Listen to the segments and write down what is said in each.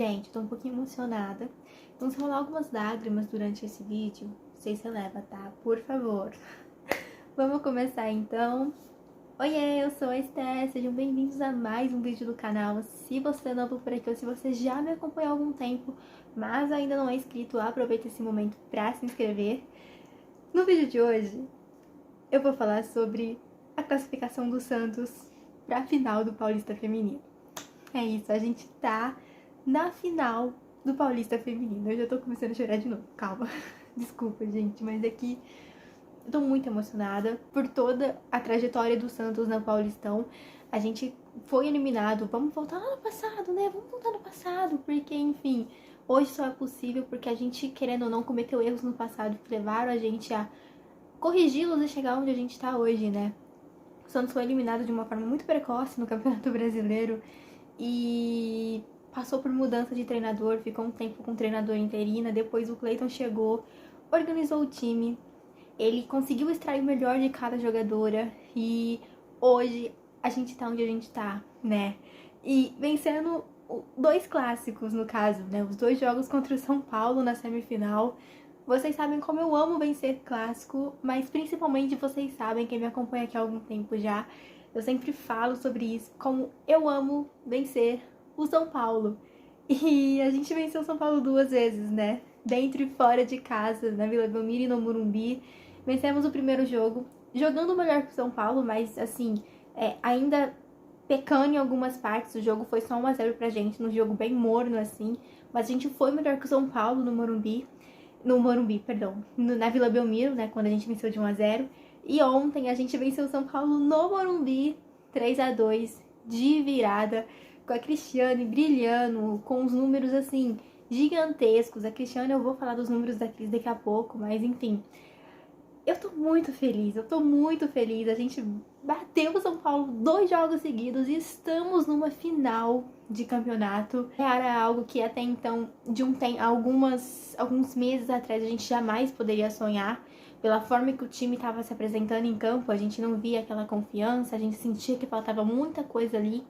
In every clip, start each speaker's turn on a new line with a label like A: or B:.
A: Gente, tô um pouquinho emocionada. Então, se rolar algumas lágrimas durante esse vídeo, vocês releva, tá? Por favor. Vamos começar então. Oiê, eu sou a Esté, sejam bem-vindos a mais um vídeo do canal. Se você é novo por aqui ou se você já me acompanha há algum tempo, mas ainda não é inscrito, aproveita esse momento pra se inscrever. No vídeo de hoje, eu vou falar sobre a classificação do Santos pra final do Paulista Feminino. É isso, a gente tá na final do Paulista Feminino. Eu já tô começando a chorar de novo, calma. Desculpa, gente, mas aqui eu tô muito emocionada por toda a trajetória do Santos na Paulistão. A gente foi eliminado, vamos voltar lá no passado, né? Vamos voltar no passado, porque, enfim, hoje só é possível porque a gente, querendo ou não, cometeu erros no passado que levaram a gente a corrigi-los e chegar onde a gente tá hoje, né? O Santos foi eliminado de uma forma muito precoce no Campeonato Brasileiro e passou por mudança de treinador, ficou um tempo com treinador interina, depois o Clayton chegou, organizou o time, ele conseguiu extrair o melhor de cada jogadora e hoje a gente tá onde a gente tá, né? E vencendo 2 clássicos, no caso, né? Os 2 jogos contra o São Paulo na semifinal. Vocês sabem como eu amo vencer clássico, mas principalmente vocês sabem, quem me acompanha aqui há algum tempo já, eu sempre falo sobre isso, como eu amo vencer o São Paulo. E a gente venceu o São Paulo 2 vezes, né? Dentro e fora de casa, na Vila Belmiro e no Morumbi. Vencemos o primeiro jogo, jogando melhor que o São Paulo, mas assim, ainda pecando em algumas partes. O jogo foi só 1-0 pra gente, num jogo bem morno assim. Mas a gente foi melhor que o São Paulo no Morumbi. Na Vila Belmiro, né, quando a gente venceu de 1-0. E ontem a gente venceu o São Paulo no Morumbi, 3-2, de virada, com a Cristiane brilhando, com os números, assim, gigantescos. A Cristiane, eu vou falar dos números da Cris daqui a pouco, mas enfim. Eu tô muito feliz. A gente bateu o São Paulo 2 jogos seguidos e estamos numa final de campeonato. Era algo que até então, alguns meses atrás, a gente jamais poderia sonhar. Pela forma que o time estava se apresentando em campo, a gente não via aquela confiança, a gente sentia que faltava muita coisa ali.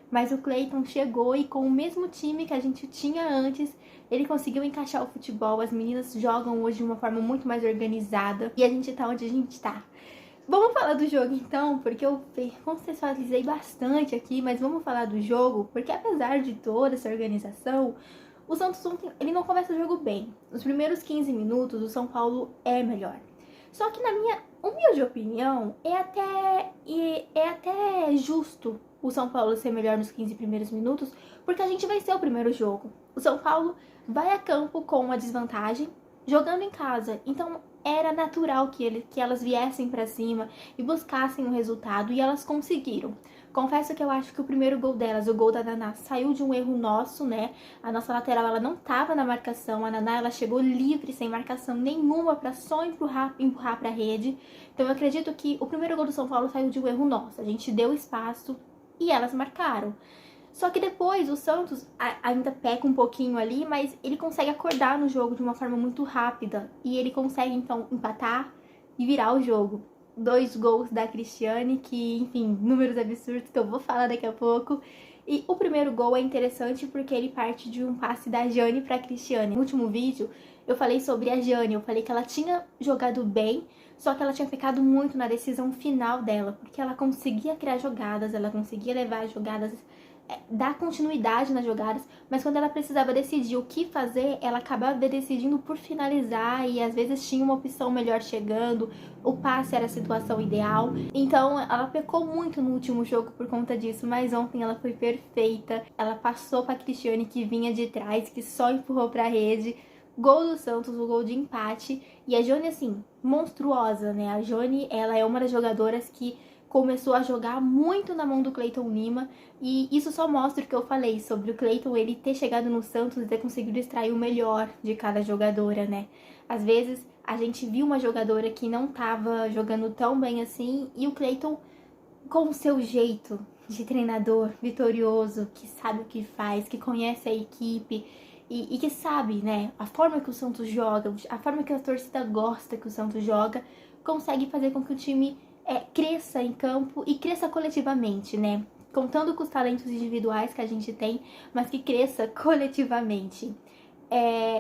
A: Mas o Clayton chegou e com o mesmo time que a gente tinha antes, ele conseguiu encaixar o futebol. As meninas jogam hoje de uma forma muito mais organizada e a gente tá onde a gente tá. Vamos falar do jogo então, porque eu contextualizei bastante aqui, mas vamos falar do jogo, porque apesar de toda essa organização, o Santos ontem, ele não começa o jogo bem. Nos primeiros 15 minutos, o São Paulo é melhor. Só que na minha humilde opinião, é até justo o São Paulo ser melhor nos 15 primeiros minutos, porque a gente venceu o primeiro jogo. O São Paulo vai a campo com uma desvantagem, jogando em casa. Então era natural que elas viessem pra cima e buscassem um resultado, e elas conseguiram. Confesso que eu acho que o primeiro gol delas, o gol da Naná, saiu de um erro nosso, né? A nossa lateral, ela não tava na marcação. A Naná, ela chegou livre, sem marcação nenhuma, pra só empurrar pra rede. Então eu acredito que o primeiro gol do São Paulo saiu de um erro nosso. A gente deu espaço e elas marcaram. Só que depois o Santos ainda peca um pouquinho ali, mas ele consegue acordar no jogo de uma forma muito rápida. E ele consegue, então, empatar e virar o jogo. 2 gols da Cristiane, que, enfim, números absurdos que eu vou falar daqui a pouco. E o primeiro gol é interessante porque ele parte de um passe da Jane pra Cristiane. No último vídeo, eu falei sobre a Jane, eu falei que ela tinha jogado bem, só que ela tinha pecado muito na decisão final dela, porque ela conseguia criar jogadas, ela conseguia levar as jogadas, dar continuidade nas jogadas, mas quando ela precisava decidir o que fazer, ela acabava decidindo por finalizar e às vezes tinha uma opção melhor chegando, o passe era a situação ideal. Então ela pecou muito no último jogo por conta disso, mas ontem ela foi perfeita. Ela passou para a Cristiane, que vinha de trás, que só empurrou para a rede. Gol do Santos, o gol de empate. E a Jone, assim, monstruosa, né? A Jone, ela é uma das jogadoras que começou a jogar muito na mão do Clayton Lima, e isso só mostra o que eu falei sobre o Clayton, ele ter chegado no Santos e ter conseguido extrair o melhor de cada jogadora, né? Às vezes a gente viu uma jogadora que não tava jogando tão bem assim, e o Clayton, com o seu jeito de treinador vitorioso, que sabe o que faz, que conhece a equipe e que sabe, né, a forma que o Santos joga, a forma que a torcida gosta que o Santos joga, consegue fazer com que o time cresça em campo e cresça coletivamente, né? contando com os talentos individuais que a gente tem, mas que cresça coletivamente.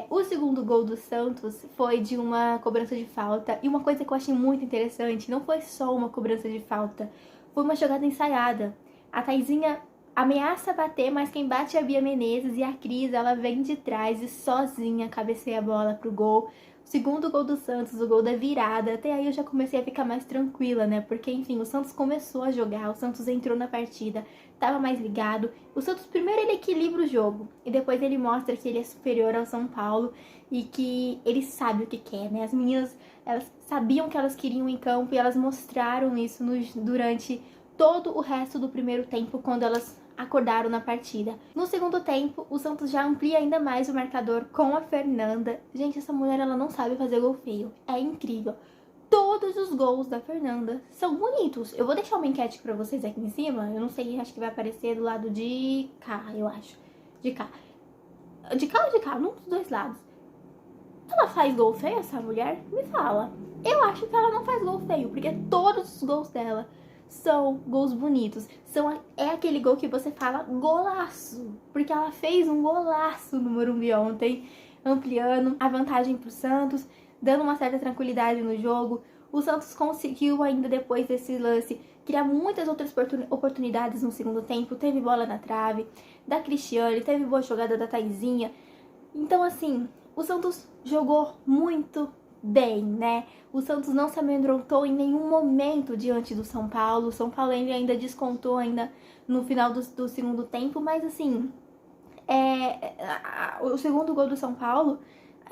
A: O segundo gol do Santos foi de uma cobrança de falta, e uma coisa que eu achei muito interessante, não foi só uma cobrança de falta, foi uma jogada ensaiada. A Thaizinha ameaça bater, mas quem bate é a Bia Menezes, e a Cris, ela vem de trás e sozinha cabeceia a bola pro gol. O segundo gol do Santos, o gol da virada, até aí eu já comecei a ficar mais tranquila, né? Porque, enfim, o Santos começou a jogar, o Santos entrou na partida, tava mais ligado. O Santos, primeiro, ele equilibra o jogo, e depois ele mostra que ele é superior ao São Paulo e que ele sabe o que quer, né? As meninas, elas sabiam que elas queriam em campo e elas mostraram isso durante todo o resto do primeiro tempo, quando elas acordaram na partida. No segundo tempo, o Santos já amplia ainda mais o marcador com a Fernanda. Gente, essa mulher, ela não sabe fazer gol feio. É incrível. Todos os gols da Fernanda são bonitos. Eu vou deixar uma enquete pra vocês aqui em cima. Eu não sei, acho que vai aparecer do lado de cá, eu acho. De cá. De cá ou de cá? Num dos dois lados. Ela faz gol feio, essa mulher? Me fala. Eu acho que ela não faz gol feio, porque todos os gols dela são gols bonitos. É aquele gol que você fala golaço, porque ela fez um golaço no Morumbi ontem, ampliando a vantagem pro Santos, dando uma certa tranquilidade no jogo. O Santos conseguiu ainda, depois desse lance, criar muitas outras oportunidades no segundo tempo. Teve bola na trave da Cristiane, teve boa jogada da Thaizinha. Então, assim, o Santos jogou muito bem, né? O Santos não se amedrontou em nenhum momento diante do São Paulo. O São Paulo ainda descontou ainda no final do segundo tempo, mas assim, o segundo gol do São Paulo,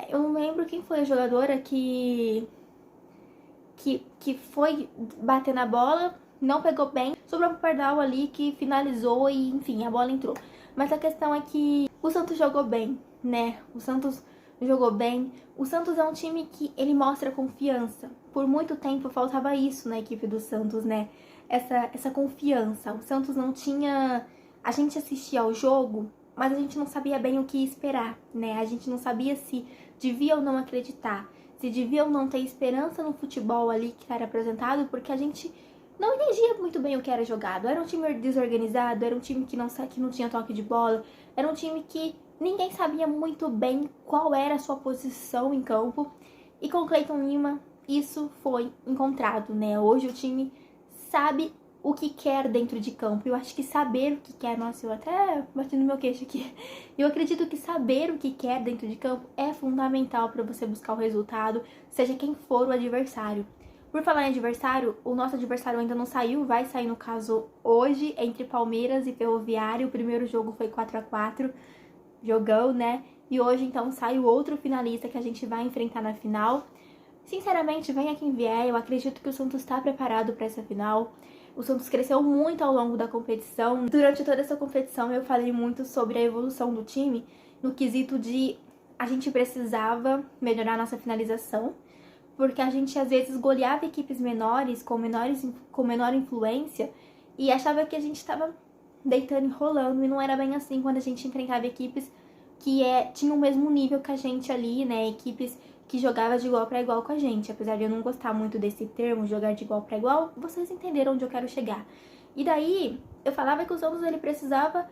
A: eu não lembro quem foi a jogadora que foi bater na bola, não pegou bem, sobrou pro Pardal ali que finalizou e, enfim, a bola entrou. Mas a questão é que o Santos jogou bem, né? O Santos jogou bem. O Santos é um time que ele mostra confiança. Por muito tempo faltava isso na equipe do Santos, né? Essa confiança. O Santos não tinha... A gente assistia ao jogo, mas a gente não sabia bem o que esperar, né? A gente não sabia se devia ou não acreditar, se devia ou não ter esperança no futebol ali que era apresentado, porque a gente não entendia muito bem o que era jogado. Era um time desorganizado, era um time que não tinha toque de bola, era um time que ninguém sabia muito bem qual era a sua posição em campo. E com o Cleiton Lima, isso foi encontrado, né? Hoje o time sabe o que quer dentro de campo. Eu acho que saber o que quer... Nossa, eu até bati no meu queixo aqui. Eu acredito que saber o que quer dentro de campo é fundamental para você buscar o resultado, seja quem for o adversário. Por falar em adversário, o nosso adversário ainda não saiu, vai sair no caso hoje, entre Palmeiras e Ferroviário. O primeiro jogo foi 4-4, jogão, né? E hoje então sai o outro finalista que a gente vai enfrentar na final. Sinceramente, venha quem vier, eu acredito que o Santos está preparado para essa final. O Santos cresceu muito ao longo da competição. Durante toda essa competição eu falei muito sobre a evolução do time, no quesito de a gente precisava melhorar nossa finalização, porque a gente às vezes goleava equipes menores, com menor influência, e achava que a gente estava deitando e rolando, e não era bem assim quando a gente enfrentava equipes que tinham o mesmo nível que a gente ali, né? Equipes que jogavam de igual para igual com a gente. Apesar de eu não gostar muito desse termo, jogar de igual para igual, vocês entenderam onde eu quero chegar. E daí, eu falava que o Santos ele precisava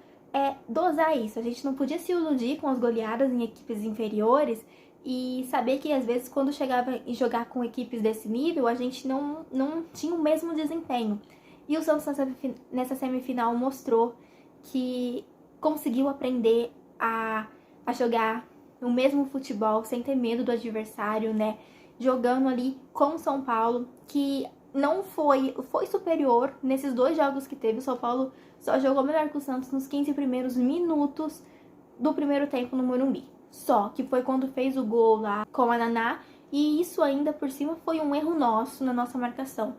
A: dosar isso. A gente não podia se iludir com as goleadas em equipes inferiores e saber que às vezes quando chegava e jogar com equipes desse nível, a gente não tinha o mesmo desempenho. E o Santos nessa semifinal mostrou que conseguiu aprender a jogar o mesmo futebol sem ter medo do adversário, né? Jogando ali com o São Paulo, que não foi superior nesses dois jogos que teve. O São Paulo só jogou melhor que o Santos nos 15 primeiros minutos do primeiro tempo no Morumbi. Só que foi quando fez o gol lá com a Naná, e isso ainda por cima foi um erro nosso na nossa marcação.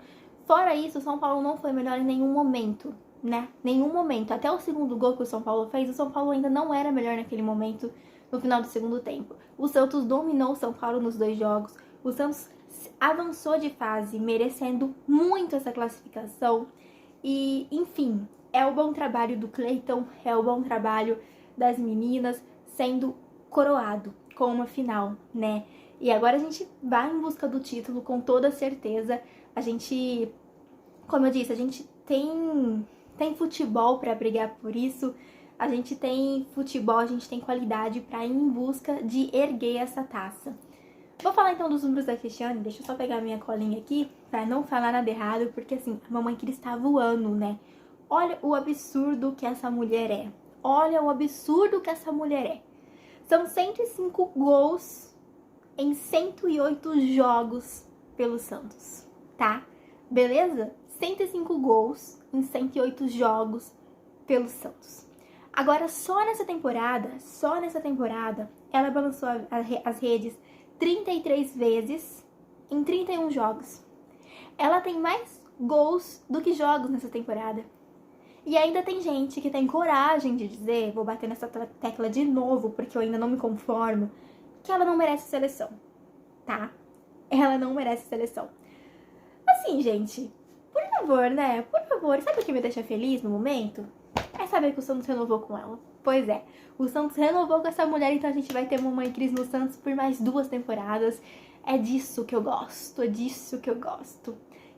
A: Fora isso, o São Paulo não foi melhor em nenhum momento, né? Nenhum momento. Até o segundo gol que o São Paulo fez, o São Paulo ainda não era melhor naquele momento, no final do segundo tempo. O Santos dominou o São Paulo nos dois jogos. O Santos avançou de fase, merecendo muito essa classificação. E, enfim, é o bom trabalho do Cleiton, é o bom trabalho das meninas sendo coroado com uma final, né? E agora a gente vai em busca do título com toda certeza. A gente, como eu disse, a gente tem tem futebol para brigar por isso, a gente tem futebol, a gente tem qualidade para ir em busca de erguer essa taça. Vou falar então dos números da Cristiane, deixa eu só pegar minha colinha aqui para não falar nada errado, porque assim, a mamãe Cris está voando, né? Olha o absurdo que essa mulher é. Olha o absurdo que essa mulher é. São 105 gols em 108 jogos pelo Santos, tá? Beleza? 105 gols em 108 jogos pelo Santos. Agora, só nessa temporada, ela balançou as redes 33 vezes em 31 jogos. Ela tem mais gols do que jogos nessa temporada. E ainda tem gente que tem coragem de dizer, vou bater nessa tecla de novo, porque eu ainda não me conformo, que ela não merece seleção, tá? Ela não merece seleção. Assim, gente, por favor, né? Por favor, sabe o que me deixa feliz no momento? É saber que o Santos renovou com ela. Pois é, o Santos renovou com essa mulher, então a gente vai ter Mamãe Cris no Santos por mais 2 temporadas. É disso que eu gosto, é disso que eu gosto.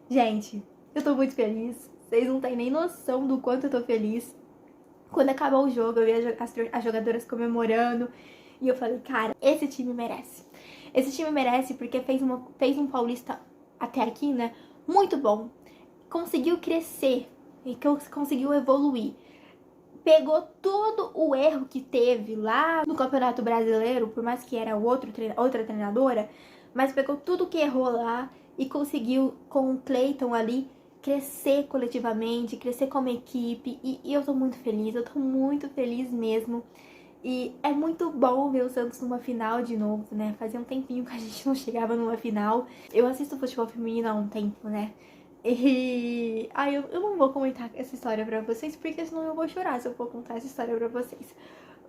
A: Gente, eu tô muito feliz. Vocês não têm nem noção do quanto eu tô feliz. Quando acabou o jogo, eu vi as jogadoras comemorando. E eu falei, cara, esse time merece. Esse time merece porque fez um Paulista até aqui, né? Muito bom. Conseguiu crescer e conseguiu evoluir. Pegou todo o erro que teve lá no Campeonato Brasileiro, por mais que era outra treinadora, mas pegou tudo que errou lá e conseguiu, com o Cleiton ali, crescer coletivamente, crescer como equipe. E eu tô muito feliz mesmo. E é muito bom ver o Santos numa final de novo, né? Fazia um tempinho que a gente não chegava numa final. Eu assisto futebol feminino há um tempo, né? E eu não vou comentar essa história pra vocês, porque senão eu vou chorar se eu for contar essa história pra vocês.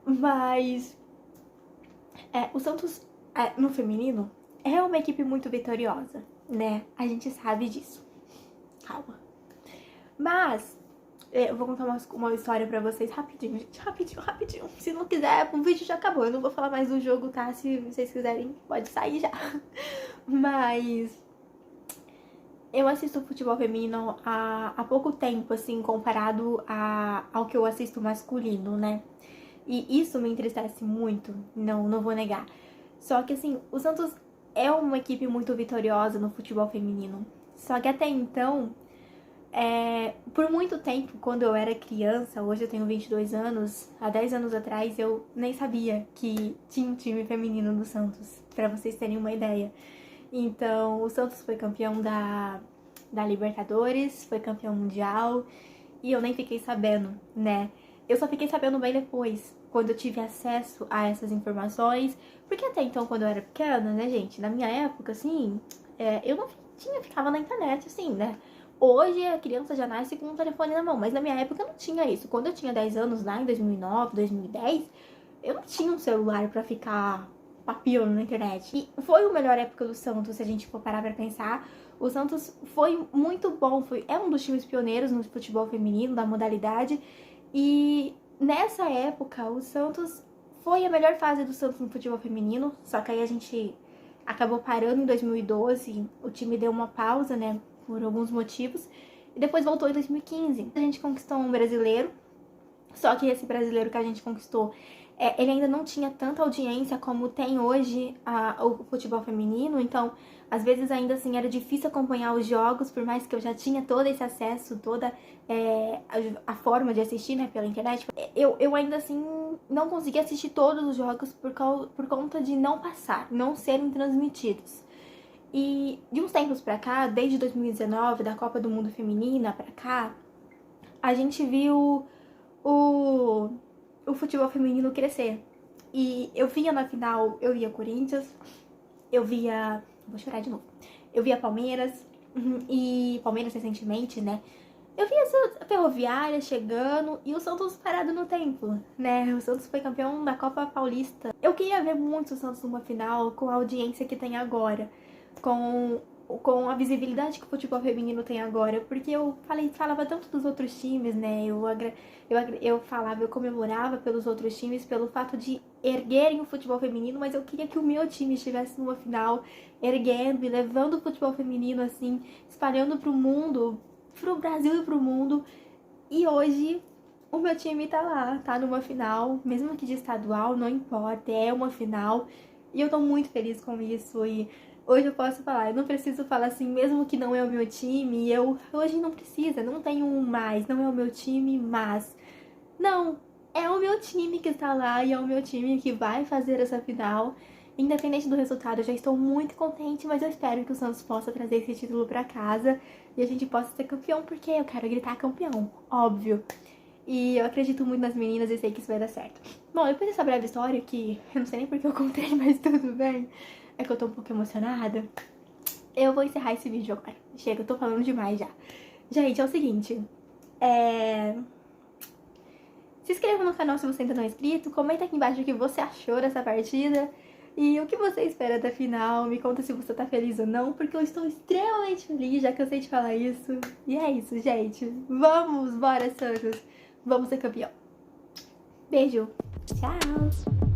A: Mas o Santos, no feminino, é uma equipe muito vitoriosa, né? A gente sabe disso. Calma. Mas eu vou contar uma história pra vocês rapidinho, gente. Rapidinho. Se não quiser, o vídeo já acabou. Eu não vou falar mais do jogo, tá? Se vocês quiserem, pode sair já. Mas eu assisto futebol feminino há pouco tempo, assim, comparado ao que eu assisto masculino, né? E isso me entristece muito, não vou negar. Só que, assim, o Santos é uma equipe muito vitoriosa no futebol feminino. Só que até então, por muito tempo, quando eu era criança, hoje eu tenho 22 anos, há 10 anos atrás eu nem sabia que tinha um time feminino do Santos, pra vocês terem uma ideia. Então, o Santos foi campeão da Libertadores, foi campeão mundial e eu nem fiquei sabendo, né? Eu só fiquei sabendo bem depois, quando eu tive acesso a essas informações, porque até então, quando eu era pequena, né, gente, na minha época, assim, eu não ficava na internet, assim, né? Hoje a criança já nasce com um telefone na mão, mas na minha época não tinha isso. Quando eu tinha 10 anos, lá em 2009, 2010, eu não tinha um celular pra ficar papiando na internet. E foi a melhor época do Santos, se a gente for parar pra pensar. O Santos foi muito bom, é um dos times pioneiros no futebol feminino, da modalidade. E nessa época, o Santos foi a melhor fase do Santos no futebol feminino. Só que aí a gente acabou parando em 2012, o time deu uma pausa, né, por alguns motivos. E depois voltou em 2015. A gente conquistou um brasileiro, só que esse brasileiro que a gente conquistou, ele ainda não tinha tanta audiência como tem hoje o futebol feminino, então às vezes ainda assim era difícil acompanhar os jogos, por mais que eu já tinha todo esse acesso, toda a forma de assistir, né, pela internet. Eu ainda assim não conseguia assistir todos os jogos por conta de não passar, não serem transmitidos. E de uns tempos pra cá, desde 2019, da Copa do Mundo Feminina pra cá, a gente viu o futebol feminino crescer. E eu via na final, eu via Corinthians, eu via... Vou chorar de novo. Eu via Palmeiras, e Palmeiras recentemente, né? Eu via a Ferroviária chegando e o Santos parado no tempo, né? O Santos foi campeão da Copa Paulista. Eu queria ver muito o Santos numa final com a audiência que tem agora, com a visibilidade que o futebol feminino tem agora, porque eu falava tanto dos outros times, né? Eu falava, eu comemorava pelos outros times, pelo fato de erguerem o futebol feminino, mas eu queria que o meu time estivesse numa final, erguendo e levando o futebol feminino, assim, espalhando pro mundo, pro Brasil e pro mundo. E hoje o meu time tá lá, tá numa final, mesmo que de estadual, não importa, é uma final. E eu tô muito feliz com isso. E hoje eu posso falar, eu não preciso falar assim, mesmo que não é o meu time, eu hoje não precisa, não tenho um mais, não é o meu time, mas. Não, é o meu time que está lá e é o meu time que vai fazer essa final. Independente do resultado, eu já estou muito contente, mas eu espero que o Santos possa trazer esse título pra casa e a gente possa ser campeão, porque eu quero gritar campeão, óbvio. E eu acredito muito nas meninas e sei que isso vai dar certo. Bom, depois dessa breve história, que eu não sei nem porque eu contei, mas tudo bem, é que eu tô um pouco emocionada, eu vou encerrar esse vídeo agora. Chega, eu tô falando demais já. Gente, é o seguinte, se inscreva no canal se você ainda não é inscrito, comenta aqui embaixo o que você achou dessa partida e o que você espera da final, me conta se você tá feliz ou não, porque eu estou extremamente feliz, já cansei de falar isso. E é isso, gente. Vamos, bora Santos! Vamos ser campeão! Beijo! Tchau!